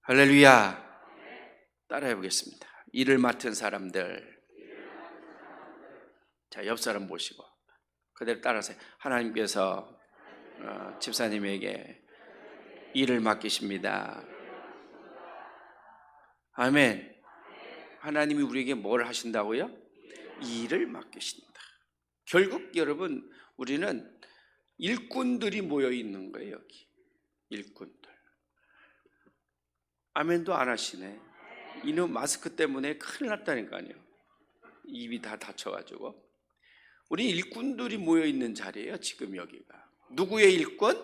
할렐루야. 따라해 보겠습니다. 일을 맡은 사람들, 자, 옆 사람 보시고 그대로 따라서 하나님께서 집사님에게 일을 맡기십니다. 아멘. 하나님이 우리에게 뭘 하신다고요? 일을 맡기신다. 결국 여러분, 우리는 일꾼들이 모여 있는 거예요. 여기 일꾼들. 아멘도 안 하시네. 이놈 마스크 때문에 큰일 났다니까요. 입이 다 닫혀가지고. 우리 일꾼들이 모여 있는 자리예요. 지금 여기가 누구의 일꾼?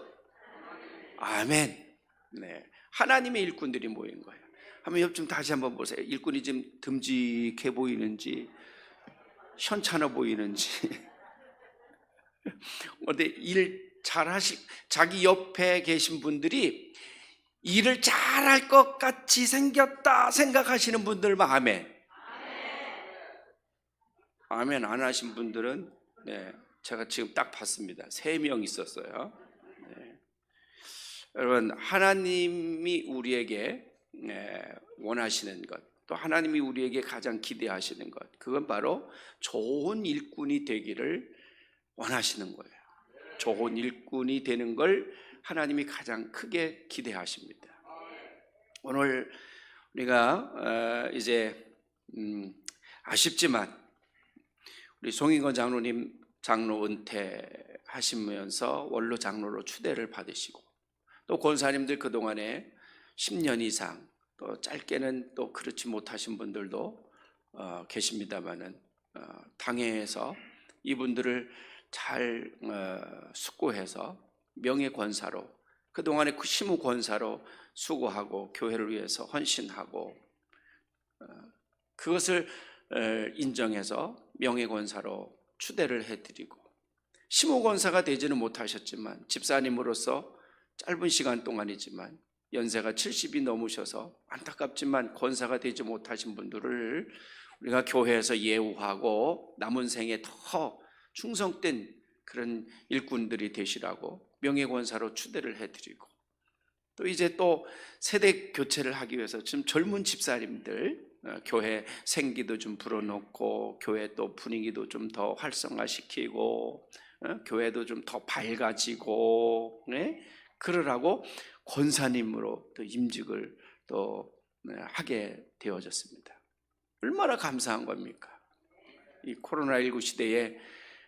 아멘. 네, 하나님의 일꾼들이 모인 거예요. 한번 옆 좀 다시 한번 보세요. 일꾼이 좀 듬직해 보이는지 현찮아 보이는지 근데 일 잘하시, 자기 옆에 계신 분들이 일을 잘할 것 같이 생겼다 생각하시는 분들만 아멘. 아멘 안 하신 분들은, 네, 제가 지금 딱 봤습니다. 3명 있었어요. 네. 여러분, 하나님이 우리에게 원하시는 것, 또 하나님이 우리에게 가장 기대하시는 것, 그건 바로 좋은 일꾼이 되기를 원하시는 거예요. 좋은 일꾼이 되는 걸 하나님이 가장 크게 기대하십니다. 오늘 우리가 이제 아쉽지만 우리 송인건 장로님 장로 은퇴하시면서 원로 장로로 추대를 받으시고, 또 권사님들 그동안에 10년 이상, 또 짧게는 또 그렇지 못하신 분들도 계십니다마는 당회에서 이분들을 잘 숙고해서 명예권사로, 그동안에 그 시무권사로 수고하고 교회를 위해서 헌신하고, 그것을 인정해서 명예권사로 추대를 해드리고, 시무권사가 되지는 못하셨지만 집사님으로서 짧은 시간 동안이지만 연세가 70이 넘으셔서 안타깝지만 권사가 되지 못하신 분들을 우리가 교회에서 예우하고 남은 생에 더 충성된 그런 일꾼들이 되시라고 명예권사로 추대를 해드리고, 또 이제 또 세대 교체를 하기 위해서 지금 젊은 집사님들 교회 생기도 좀 불어넣고, 교회 또 분위기도 좀 더 활성화시키고, 교회도 좀 더 밝아지고, 네? 그러라고 권사님으로 또 임직을 또 하게 되어졌습니다. 얼마나 감사한 겁니까? 이 코로나19 시대에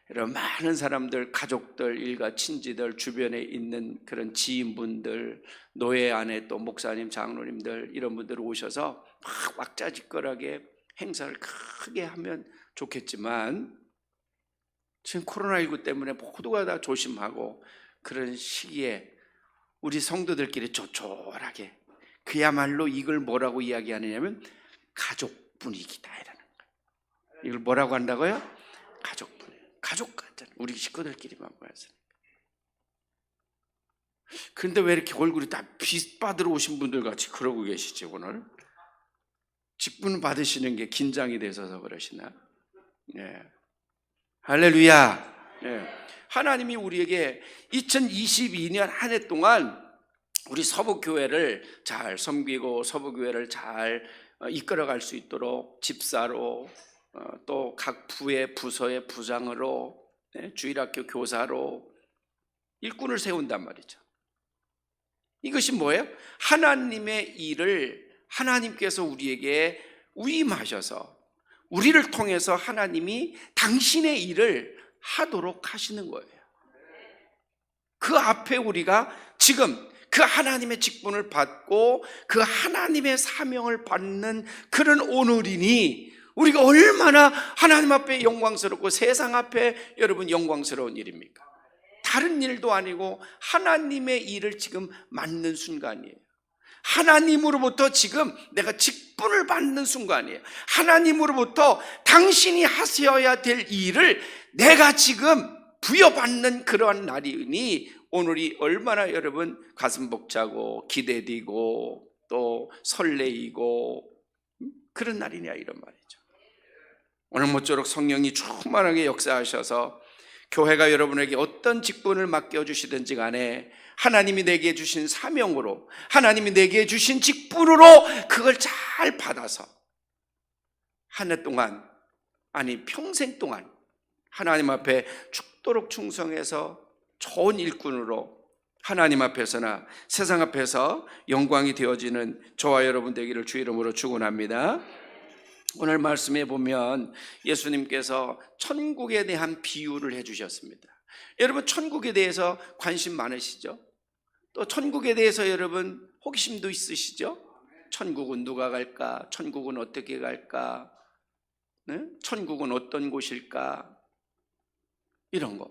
이런 많은 사람들, 가족들, 일가, 친지들, 주변에 있는 그런 지인분들, 노예 안에 또 목사님, 장로님들, 이런 분들 오셔서 막 왁자지껄하게 행사를 크게 하면 좋겠지만, 지금 코로나19 때문에 모두가 다 조심하고 그런 시기에 우리 성도들끼리 조촐하게, 그야말로 이걸 뭐라고 이야기하느냐면 가족 분위기다 이라는 거예요. 이걸 뭐라고 한다고요? 가족 분위기. 가족 같잖아요. 우리 식구들끼리만 모여서. 그런데 왜 이렇게 얼굴이 다 빚 받으러 오신 분들 같이 그러고 계시지 오늘? 직분 받으시는 게 긴장이 되셔서 그러시나? 네. 할렐루야. 네. 하나님이 우리에게 2022년 한 해 동안 우리 서부교회를 잘 섬기고 서부교회를 잘 이끌어갈 수 있도록 집사로, 또 각 부의 부서의 부장으로, 주일학교 교사로 일꾼을 세운단 말이죠. 이것이 뭐예요? 하나님의 일을 하나님께서 우리에게 위임하셔서 우리를 통해서 하나님이 당신의 일을 하도록 하시는 거예요. 그 앞에 우리가 지금 그 하나님의 직분을 받고 그 하나님의 사명을 받는 그런 오늘이니 우리가 얼마나 하나님 앞에 영광스럽고 세상 앞에 여러분 영광스러운 일입니까? 다른 일도 아니고 하나님의 일을 지금 맡는 순간이에요. 하나님으로부터 지금 내가 직분을 받는 순간이에요. 하나님으로부터 당신이 하셔야 될 일을 내가 지금 부여받는 그러한 날이니 오늘이 얼마나 여러분 가슴 벅차고 기대되고 또 설레이고 그런 날이냐 이런 말이죠. 오늘 모쪼록 성령이 충만하게 역사하셔서 교회가 여러분에게 어떤 직분을 맡겨주시든지 간에 하나님이 내게 주신 사명으로, 하나님이 내게 주신 직분으로 그걸 잘 받아서 한 해 동안, 아니 평생 동안 하나님 앞에 죽도록 충성해서 좋은 일꾼으로 하나님 앞에서나 세상 앞에서 영광이 되어지는 저와 여러분 되기를 주 이름으로 축원합니다. 오늘 말씀에 보면 예수님께서 천국에 대한 비유를 해주셨습니다. 여러분 천국에 대해서 관심 많으시죠? 또 천국에 대해서 여러분 호기심도 있으시죠? 천국은 누가 갈까? 천국은 어떻게 갈까? 네? 천국은 어떤 곳일까? 이런 거.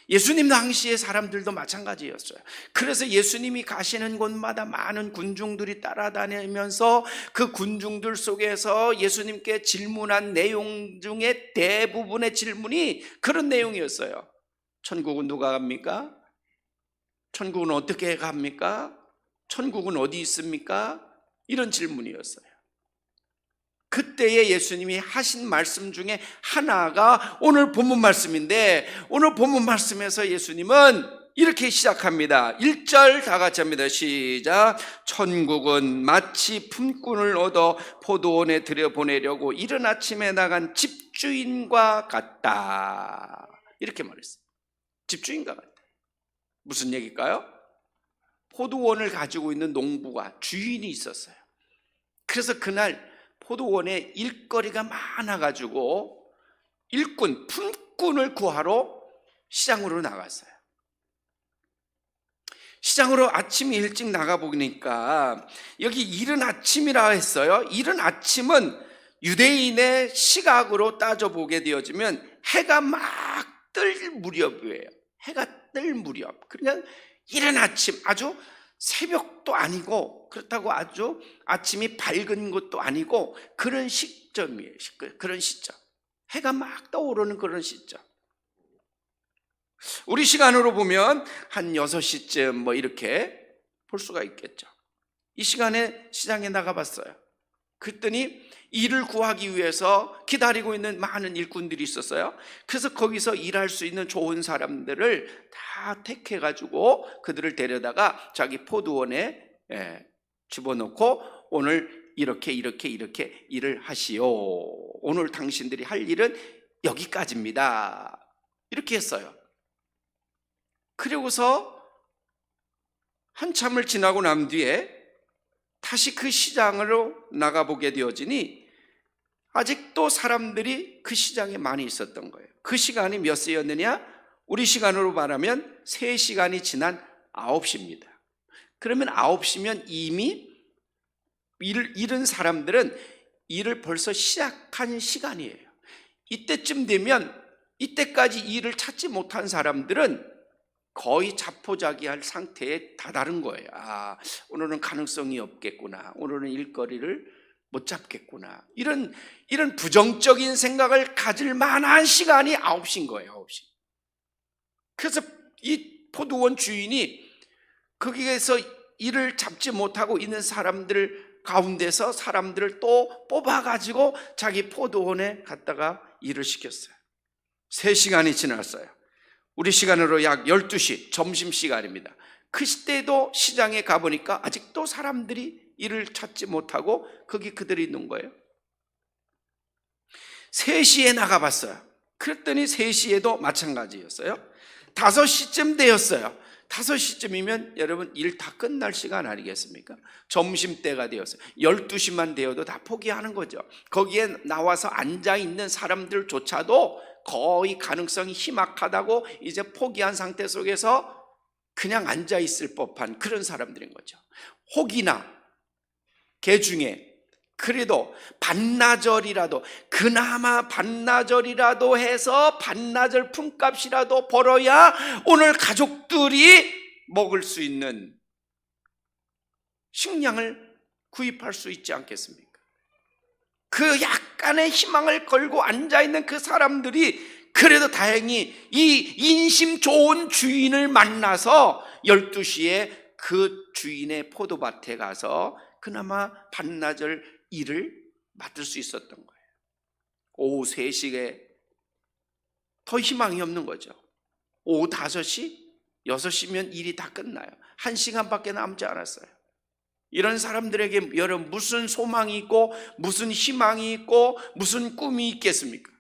예수님 당시의 사람들도 마찬가지였어요. 그래서 예수님이 가시는 곳마다 많은 군중들이 따라다니면서 그 군중들 속에서 예수님께 질문한 내용 중에 대부분의 질문이 그런 내용이었어요. 천국은 누가 갑니까? 천국은 어떻게 갑니까? 천국은 어디 있습니까? 이런 질문이었어요. 그때에 예수님이 하신 말씀 중에 하나가 오늘 본문 말씀인데, 오늘 본문 말씀에서 예수님은 이렇게 시작합니다. 1절 다 같이 합니다. 시작. 천국은 마치 품꾼을 얻어 포도원에 들여보내려고 이른 아침에 나간 집주인과 같다. 이렇게 말했어요. 집주인과 같다. 무슨 얘기일까요? 포도원을 가지고 있는 농부가, 주인이 있었어요. 그래서 그날 포도원에 일거리가 많아가지고 일꾼, 품꾼을 구하러 시장으로 나갔어요. 시장으로 아침 일찍 나가보니까 여기 이른 아침이라 했어요. 이른 아침은 유대인의 시각으로 따져보게 되어지면 해가 막 뜰 무렵이에요. 해가 뜰 무렵. 그러니까 이른 아침, 아주 새벽도 아니고 그렇다고 아주 아침이 밝은 것도 아니고 그런 시점이에요. 그런 시점. 해가 막 떠오르는 그런 시점. 우리 시간으로 보면 한 6시쯤 뭐 이렇게 볼 수가 있겠죠. 이 시간에 시장에 나가봤어요. 그랬더니 일을 구하기 위해서 기다리고 있는 많은 일꾼들이 있었어요. 그래서 거기서 일할 수 있는 좋은 사람들을 다 택해가지고 그들을 데려다가 자기 포도원에 집어넣고 오늘 이렇게 일을 하시오. 오늘 당신들이 할 일은 여기까지입니다. 이렇게 했어요. 그리고서 한참을 지나고 난 뒤에 다시 그 시장으로 나가보게 되어지니 아직도 사람들이 그 시장에 많이 있었던 거예요. 그 시간이 몇 시였느냐? 우리 시간으로 말하면 3시간이 지난 9시입니다. 그러면 9시면 이미 잃은 사람들은 일을 벌써 시작한 시간이에요. 이때쯤 되면 이때까지 일을 찾지 못한 사람들은 거의 자포자기할 상태에 다다른 거예요. 아, 오늘은 가능성이 없겠구나. 오늘은 일거리를 못 잡겠구나. 이런 부정적인 생각을 가질 만한 시간이 9시인 거예요. 9시. 그래서 이 포도원 주인이 거기에서 일을 잡지 못하고 있는 사람들 가운데서 사람들을 또 뽑아가지고 자기 포도원에 갔다가 일을 시켰어요. 3시간이 지났어요. 우리 시간으로 약 12시, 점심시간입니다. 그 시대에도 시장에 가보니까 아직도 사람들이 일을 찾지 못하고 거기 그들이 있는 거예요. 3시에 나가봤어요. 그랬더니 3시에도 마찬가지였어요. 5시쯤 되었어요. 5시쯤이면 여러분 일 다 끝날 시간 아니겠습니까? 점심때가 되었어요. 12시만 되어도 다 포기하는 거죠. 거기에 나와서 앉아있는 사람들조차도 거의 가능성이 희박하다고 이제 포기한 상태 속에서 그냥 앉아있을 법한 그런 사람들인 거죠. 혹이나 개 중에 그래도 반나절이라도, 그나마 반나절이라도 해서 반나절 품값이라도 벌어야 오늘 가족들이 먹을 수 있는 식량을 구입할 수 있지 않겠습니까? 그 약간의 희망을 걸고 앉아있는 그 사람들이 그래도 다행히 이 인심 좋은 주인을 만나서 12시에 그 주인의 포도밭에 가서 그나마 반나절 일을 맡을 수 있었던 거예요. 오후 3시에 더 희망이 없는 거죠. 오후 5시, 6시면 일이 다 끝나요. 1시간밖에 남지 않았어요. 이런 사람들에게 여러분 무슨 소망이 있고 무슨 희망이 있고 무슨 꿈이 있겠습니까?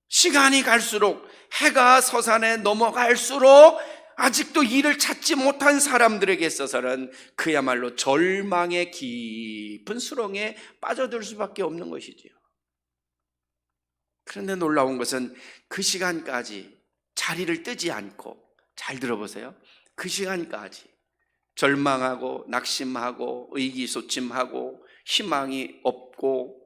시간이 갈수록, 해가 서산에 넘어갈수록 아직도 일을 찾지 못한 사람들에게 있어서는 그야말로 절망의 깊은 수렁에 빠져들 수밖에 없는 것이지요. 그런데 놀라운 것은 그 시간까지 자리를 뜨지 않고, 잘 들어보세요, 그 시간까지 절망하고 낙심하고 의기소침하고 희망이 없고,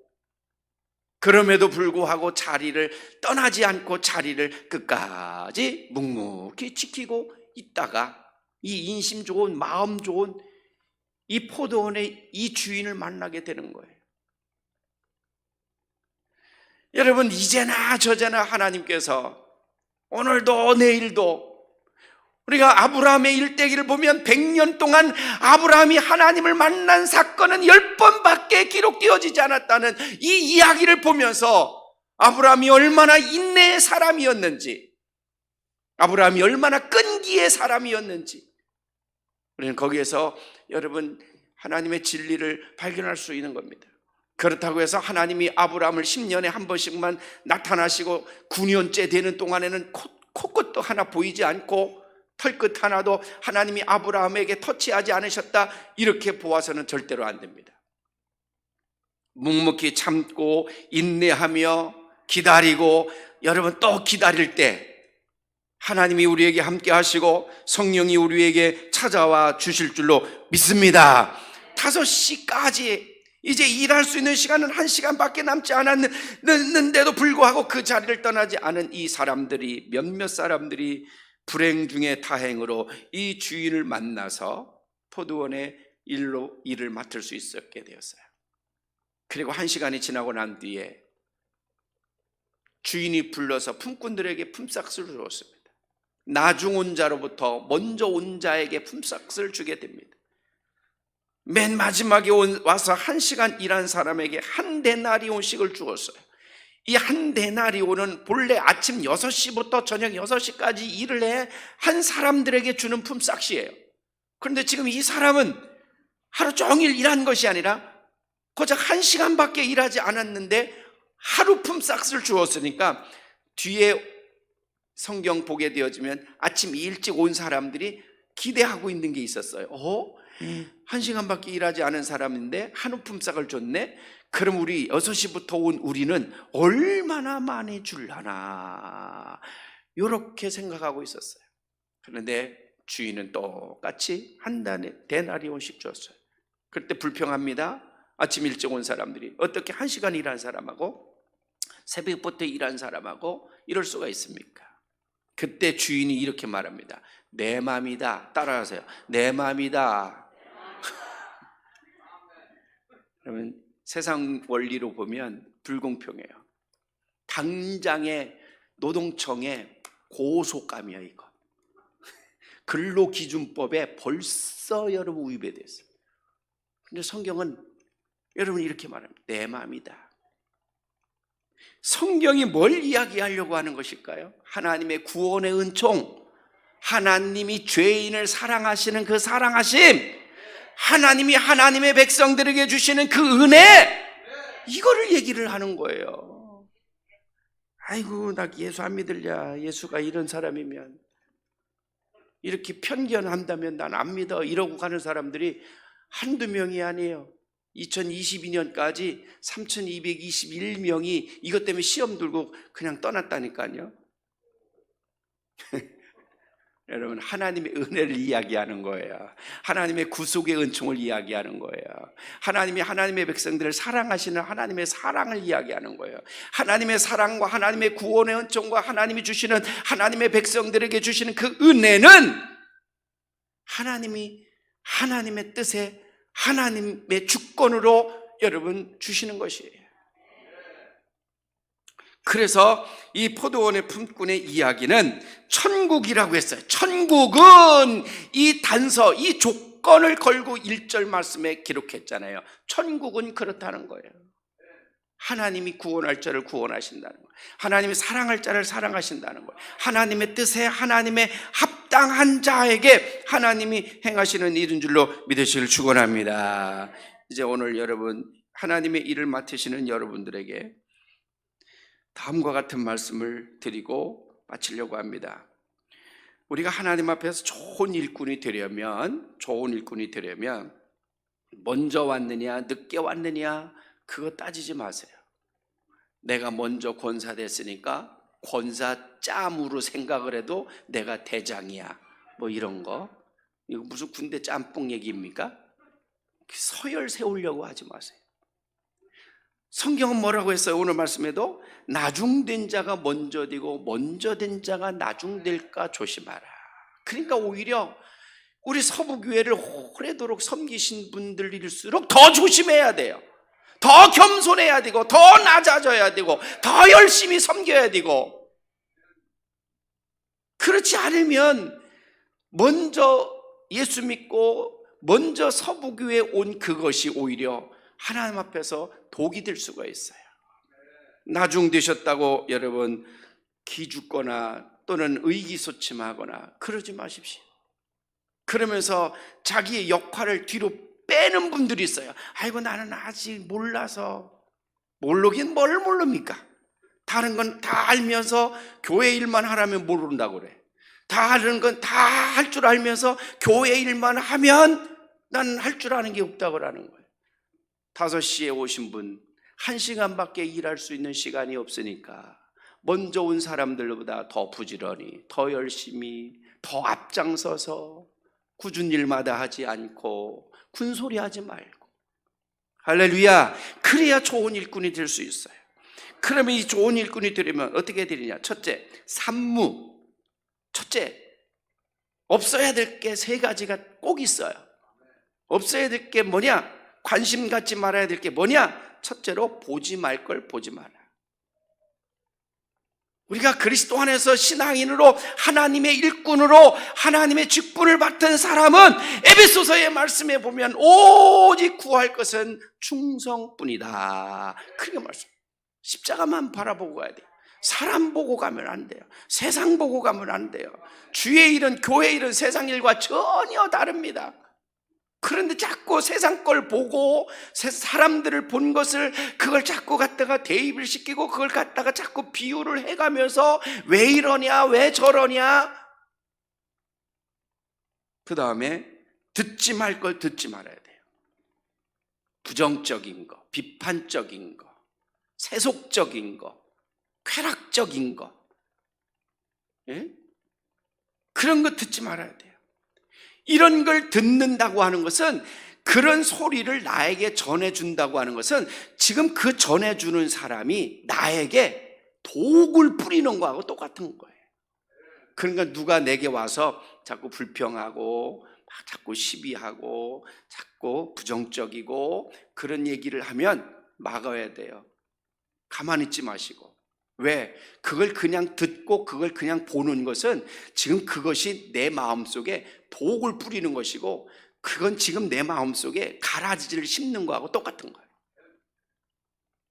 그럼에도 불구하고 자리를 떠나지 않고 자리를 끝까지 묵묵히 지키고 있다가 이 인심 좋은, 마음 좋은 이 포도원의 이 주인을 만나게 되는 거예요. 여러분, 이제나 저제나 하나님께서 오늘도 내일도 우리가 아브라함의 일대기를 보면 100년 동안 아브라함이 하나님을 만난 사건은 10번밖에 기록되어지지 않았다는 이 이야기를 보면서 아브라함이 얼마나 인내의 사람이었는지, 아브라함이 얼마나 끈기의 사람이었는지, 우리는 거기에서 여러분 하나님의 진리를 발견할 수 있는 겁니다. 그렇다고 해서 하나님이 아브라함을 10년에 한 번씩만 나타나시고 9년째 되는 동안에는 코끝도 하나 보이지 않고 털끝 하나도 하나님이 아브라함에게 터치하지 않으셨다, 이렇게 보아서는 절대로 안 됩니다. 묵묵히 참고 인내하며 기다리고, 여러분 또 기다릴 때 하나님이 우리에게 함께 하시고 성령이 우리에게 찾아와 주실 줄로 믿습니다. 5시까지 이제 일할 수 있는 시간은 1시간밖에 남지 않았는데도 불구하고 그 자리를 떠나지 않은 이 사람들이, 몇몇 사람들이 불행 중에 다행으로 이 주인을 만나서 포도원의 일을 맡을 수 있었게 되었어요. 그리고 1시간이 지나고 난 뒤에 주인이 불러서 품꾼들에게 품삯을 주었습니다. 나중 온 자로부터 먼저 온 자에게 품삯을 주게 됩니다. 맨 마지막에 와서 1시간 일한 사람에게 한 데나리온씩을 주었어요. 이 한 데나리온은 본래 아침 6시부터 저녁 6시까지 일을 해 한 사람들에게 주는 품삯이에요. 그런데 지금 이 사람은 하루 종일 일한 것이 아니라 고작 1시간밖에 일하지 않았는데 하루 품삯을 주었으니까, 뒤에 성경 보게 되어지면 아침 일찍 온 사람들이 기대하고 있는 게 있었어요. 1시간밖에 일하지 않은 사람인데 한우 품삯을 줬네? 그럼 우리 6시부터 온 우리는 얼마나 많이 줄라나, 이렇게 생각하고 있었어요. 그런데 주인은 똑같이 한 데나리온씩 줬어요. 그때 불평합니다. 아침 일찍 온 사람들이 어떻게 1시간 일한 사람하고 새벽부터 일한 사람하고 이럴 수가 있습니까? 그때 주인이 이렇게 말합니다. 내 맘이다. 따라하세요. 내 맘이다. 그러면 세상 원리로 보면 불공평해요. 당장의 노동청의 고소감이에요, 이거. 근로기준법에 벌써 여러분 위배되어 있어요. 근데 성경은 여러분 이렇게 말합니다. 내 마음이다. 성경이 뭘 이야기하려고 하는 것일까요? 하나님의 구원의 은총, 하나님이 죄인을 사랑하시는 그 사랑하심, 하나님이 하나님의 백성들에게 주시는 그 은혜, 이거를 얘기를 하는 거예요. 아이고, 나 예수 안 믿을랴. 예수가 이런 사람이면, 이렇게 편견한다면 난 안 믿어, 이러고 가는 사람들이 한두 명이 아니에요. 2022년까지 3221명이 이것 때문에 시험 들고 그냥 떠났다니까요. 여러분, 하나님의 은혜를 이야기하는 거예요. 하나님의 구속의 은총을 이야기하는 거예요. 하나님이 하나님의 백성들을 사랑하시는 하나님의 사랑을 이야기하는 거예요. 하나님의 사랑과 하나님의 구원의 은총과 하나님이 주시는, 하나님의 백성들에게 주시는 그 은혜는 하나님이 하나님의 뜻에 하나님의 주권으로 여러분 주시는 것이에요. 그래서 이 포도원의 품꾼의 이야기는 천국이라고 했어요. 천국은 이 단서, 이 조건을 걸고 1절 말씀에 기록했잖아요. 천국은 그렇다는 거예요. 하나님이 구원할 자를 구원하신다는 거예요. 하나님이 사랑할 자를 사랑하신다는 거예요. 하나님의 뜻에 하나님의 합당한 자에게 하나님이 행하시는 일인 줄로 믿으시길 축원합니다. 이제 오늘 여러분 하나님의 일을 맡으시는 여러분들에게 다음과 같은 말씀을 드리고 마치려고 합니다. 우리가 하나님 앞에서 좋은 일꾼이 되려면 먼저 왔느냐 늦게 왔느냐 그거 따지지 마세요. 내가 먼저 권사 됐으니까 권사 짬으로 생각을 해도 내가 대장이야 뭐 이런 거, 이거 무슨 군대 짬뽕 얘기입니까? 서열 세우려고 하지 마세요. 성경은 뭐라고 했어요? 오늘 말씀에도 나중된 자가 먼저 되고 먼저 된 자가 나중될까 조심하라. 그러니까 오히려 우리 서부교회를 오래도록 섬기신 분들일수록 더 조심해야 돼요. 더 겸손해야 되고 더 낮아져야 되고 더 열심히 섬겨야 되고, 그렇지 않으면 먼저 예수 믿고 먼저 서부교회에 온 그것이 오히려 하나님 앞에서 독이 될 수가 있어요. 나중되셨다고 여러분 기죽거나 또는 의기소침하거나 그러지 마십시오. 그러면서 자기의 역할을 뒤로 빼는 분들이 있어요. 아이고 나는 아직 몰라서. 모르긴 뭘 모릅니까? 다른 건 다 알면서 교회 일만 하라면 모른다고 그래. 다른 건 다 할 줄 알면서 교회 일만 하면 난 할 줄 아는 게 없다고 하는 거예요. 5시에 오신 분 1시간밖에 일할 수 있는 시간이 없으니까 먼저 온 사람들보다 더 부지런히, 더 열심히, 더 앞장서서 굳은 일마다 하지 않고 군소리 하지 말고, 할렐루야. 그래야 좋은 일꾼이 될 수 있어요. 그러면 이 좋은 일꾼이 되려면 어떻게 되느냐? 첫째, 산무. 첫째, 없어야 될 게 3가지가 꼭 있어요. 없어야 될 게 뭐냐? 관심 갖지 말아야 될 게 뭐냐? 첫째로 보지 말 걸 보지 마라. 우리가 그리스도 안에서 신앙인으로 하나님의 일꾼으로 하나님의 직분을 맡은 사람은 에베소서의 말씀에 보면 오직 구할 것은 충성뿐이다. 그렇게 말씀. 십자가만 바라보고 가야 돼요. 사람 보고 가면 안 돼요. 세상 보고 가면 안 돼요. 주의 일은, 교회 일은 세상 일과 전혀 다릅니다. 그런데 자꾸 세상 걸 보고 사람들을 본 것을 그걸 자꾸 갖다가 대입을 시키고 그걸 갖다가 자꾸 비유를 해가면서 왜 이러냐 왜 저러냐, 그 다음에 듣지 말 걸 듣지 말아야 돼요. 부정적인 거, 비판적인 거, 세속적인 거, 쾌락적인 거, 예? 그런 거 듣지 말아야 돼요. 이런 걸 듣는다고 하는 것은, 그런 소리를 나에게 전해준다고 하는 것은 지금 그 전해주는 사람이 나에게 독을 뿌리는 거하고 똑같은 거예요. 그러니까 누가 내게 와서 자꾸 불평하고 자꾸 시비하고 자꾸 부정적이고 그런 얘기를 하면 막아야 돼요. 가만히 있지 마시고. 왜? 그걸 그냥 듣고 그걸 그냥 보는 것은 지금 그것이 내 마음속에 독을 뿌리는 것이고, 그건 지금 내 마음속에 가라지를 심는 거하고 똑같은 거예요.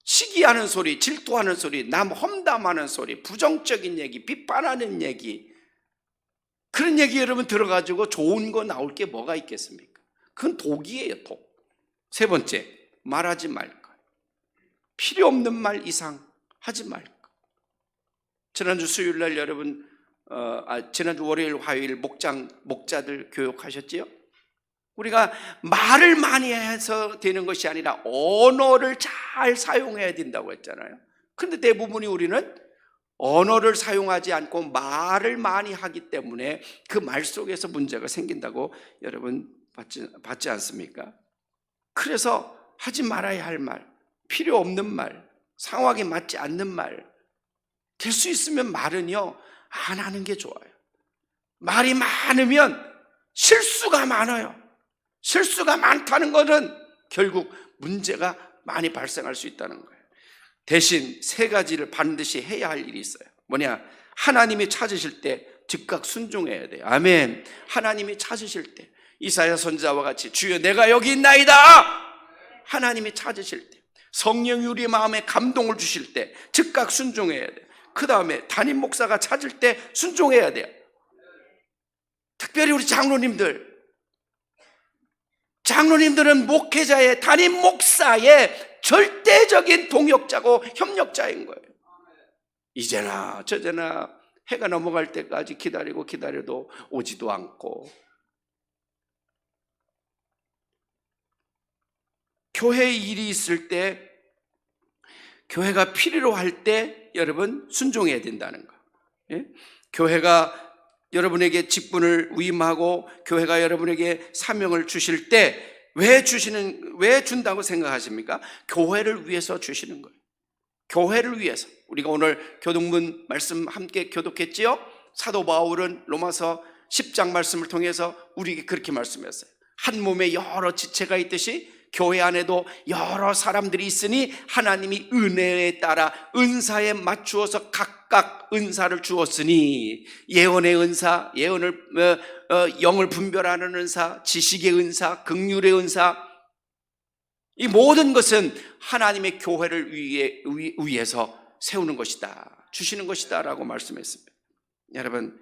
시기하는 소리, 질투하는 소리, 남 험담하는 소리, 부정적인 얘기, 비판하는 얘기, 그런 얘기 여러분 들어가지고 좋은 거 나올 게 뭐가 있겠습니까? 그건 독이에요, 독. 3번째, 말하지 말 것. 필요 없는 말 이상 하지 말 것. 지난주 수요일날 여러분, 지난주 월요일, 화요일 목자들 교육하셨지요? 우리가 말을 많이 해서 되는 것이 아니라 언어를 잘 사용해야 된다고 했잖아요. 그런데 대부분이 우리는 언어를 사용하지 않고 말을 많이 하기 때문에 그 말 속에서 문제가 생긴다고 여러분 받지 않습니까? 그래서 하지 말아야 할 말, 필요 없는 말, 상황에 맞지 않는 말, 될 수 있으면 말은요 안 하는 게 좋아요. 말이 많으면 실수가 많아요. 실수가 많다는 것은 결국 문제가 많이 발생할 수 있다는 거예요. 대신 3가지를 반드시 해야 할 일이 있어요. 뭐냐? 하나님이 찾으실 때 즉각 순종해야 돼요. 아멘. 하나님이 찾으실 때, 이사야 선지자와 같이 주여 내가 여기 있나이다. 하나님이 찾으실 때, 성령이 우리의 마음에 감동을 주실 때 즉각 순종해야 돼요. 그 다음에 담임 목사가 찾을 때 순종해야 돼요. 특별히 우리 장로님들은 목회자의, 담임 목사의 절대적인 동역자고 협력자인 거예요. 이제나 저제나 해가 넘어갈 때까지 기다려도 오지도 않고, 교회에 일이 있을 때, 교회가 필요로 할 때 여러분 순종해야 된다는 거. 예? 교회가 여러분에게 직분을 위임하고 교회가 여러분에게 사명을 주실 때 왜 준다고 생각하십니까? 교회를 위해서 주시는 거예요. 교회를 위해서. 우리가 오늘 교동문 말씀 함께 교독했지요? 사도 바울은 로마서 10장 말씀을 통해서 우리에게 그렇게 말씀했어요. 한 몸에 여러 지체가 있듯이 교회 안에도 여러 사람들이 있으니 하나님이 은혜에 따라 은사에 맞추어서 각각 은사를 주었으니, 예언의 은사, 영을 분별하는 은사, 지식의 은사, 긍휼의 은사, 이 모든 것은 하나님의 교회를 위해서 세우는 것이다, 주시는 것이다 라고 말씀했습니다. 여러분,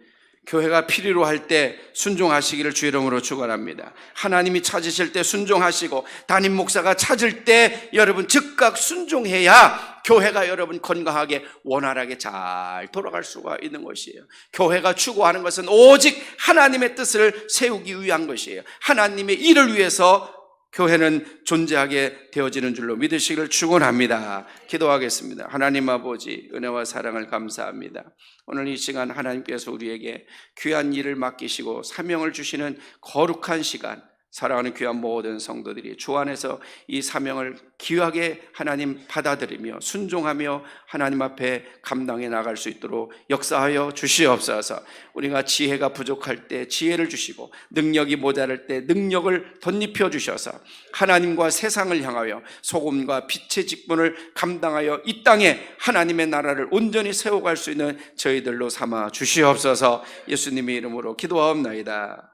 교회가 필요로 할 때 순종하시기를 주의 이름으로 축원합니다. 하나님이 찾으실 때 순종하시고 담임 목사가 찾을 때 여러분 즉각 순종해야 교회가 여러분 건강하게 원활하게 잘 돌아갈 수가 있는 것이에요. 교회가 추구하는 것은 오직 하나님의 뜻을 세우기 위한 것이에요. 하나님의 일을 위해서 교회는 존재하게 되어지는 줄로 믿으시기를 축원합니다. 기도하겠습니다. 하나님 아버지, 은혜와 사랑을 감사합니다. 오늘 이 시간 하나님께서 우리에게 귀한 일을 맡기시고 사명을 주시는 거룩한 시간, 사랑하는 귀한 모든 성도들이 주 안에서 이 사명을 귀하게 하나님 받아들이며 순종하며 하나님 앞에 감당해 나갈 수 있도록 역사하여 주시옵소서. 우리가 지혜가 부족할 때 지혜를 주시고 능력이 모자랄 때 능력을 덧입혀 주셔서 하나님과 세상을 향하여 소금과 빛의 직분을 감당하여 이 땅에 하나님의 나라를 온전히 세워갈 수 있는 저희들로 삼아 주시옵소서. 예수님의 이름으로 기도하옵나이다.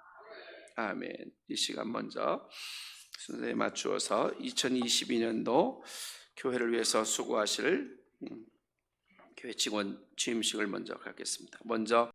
아멘. 이 시간 먼저 순서에 맞추어서 2022년도 교회를 위해서 수고하실 교회 직원 취임식을 먼저 갖겠습니다. 먼저